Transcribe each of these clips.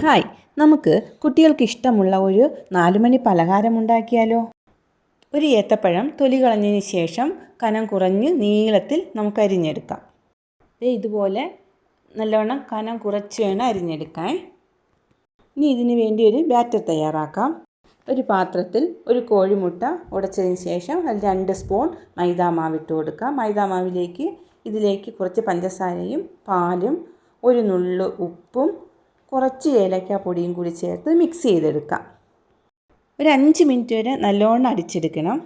Hi, നമുക്ക് കുട്ടികൾക്ക് ഇഷ്ടമുള്ള ഒരു 4 മണി പലഹാരം ഉണ്ടാക്കിയാലോ? ഒരു ഏത്തപ്പഴം തൊലി കളഞ്ഞതിന് ശേഷം കനം കുറഞ്ഞ് നീളത്തിൽ നമുക്ക് അരിഞ്ഞെടുക്കാം. ഇതുപോലെ നല്ലവണ്ണം കനം കുറച്ച് വേണം അരിഞ്ഞെടുക്കാൻ. ഇനി ഇതിന് വേണ്ടി ഒരു ബാറ്റർ തയ്യാറാക്കാം. ഒരു പാത്രത്തിൽ ഒരു കോഴിമുട്ട ഉടച്ചതിന് ശേഷം അതിൽ 2 സ്പൂൺ മൈദാമാവ് ഇട്ട് കൊടുക്കാം. ഇതിലേക്ക് കുറച്ച് പഞ്ചസാരയും പാലും ഒരു നുള്ളു ഉപ്പും കുറച്ച് ഏലക്കാപ്പൊടിയും കൂടി ചേർത്ത് മിക്സ് ചെയ്തെടുക്കാം. ഒരു 5 മിനിറ്റ് വരെ നല്ലോണം അടിച്ചെടുക്കണം.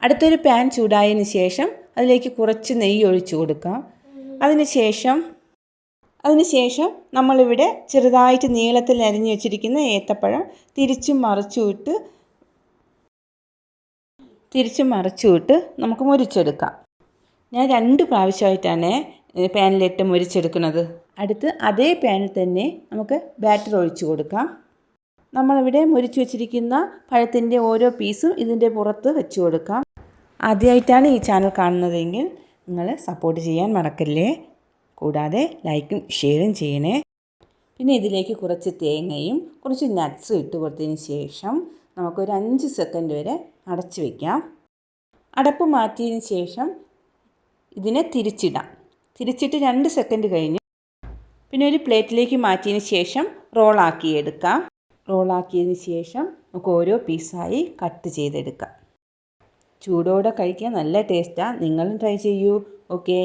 അടുത്തൊരു പാൻ ചൂടായതിന് ശേഷം അതിലേക്ക് കുറച്ച് നെയ്യ് ഒഴിച്ചു കൊടുക്കാം. അതിനുശേഷം നമ്മളിവിടെ ചെറുതായിട്ട് നീളത്തിൽ അരിഞ്ഞു വെച്ചിരിക്കുന്ന ഏത്തപ്പഴം തിരിച്ചും മറിച്ചും ഇട്ട് നമുക്ക് മുരിച്ചെടുക്കാം. ഞാൻ 2 പ്രാവശ്യമായിട്ടാണ് പാനിലിട്ട് മുരിച്ചെടുക്കുന്നത്. അടുത്ത് അതേ പാനിൽ തന്നെ നമുക്ക് ബാറ്റർ ഒഴിച്ചു കൊടുക്കാം. നമ്മളിവിടെ മുരിച്ചു വെച്ചിരിക്കുന്ന പഴത്തിൻ്റെ ഓരോ പീസും ഇതിൻ്റെ പുറത്ത് വെച്ച് കൊടുക്കാം. ആദ്യമായിട്ടാണ് ഈ ചാനൽ കാണുന്നതെങ്കിൽ നിങ്ങൾ സപ്പോർട്ട് ചെയ്യാൻ മറക്കല്ലേ. കൂടാതെ ലൈക്കും ഷെയറും ചെയ്യണേ. പിന്നെ ഇതിലേക്ക് കുറച്ച് തേങ്ങയും കുറച്ച് നട്ട്സും ഇട്ട് കൊടുത്തതിന് ശേഷം നമുക്കൊരു 5 സെക്കൻഡ് വരെ അടച്ചു വയ്ക്കാം. അടപ്പ് മാറ്റിയതിന് ശേഷം ഇതിനെ തിരിച്ചിട്ട് 2 സെക്കൻഡ് കഴിഞ്ഞ് പിന്നെ ഒരു പ്ലേറ്റിലേക്ക് മാറ്റിയതിന് ശേഷം റോളാക്കിയതിന് ശേഷം നമുക്ക് ഓരോ പീസായി കട്ട് ചെയ്തെടുക്കാം. ചൂടോടെ കഴിക്കാൻ നല്ല ടേസ്റ്റാണ്. നിങ്ങളും ട്രൈ ചെയ്യൂ. ഓക്കെ.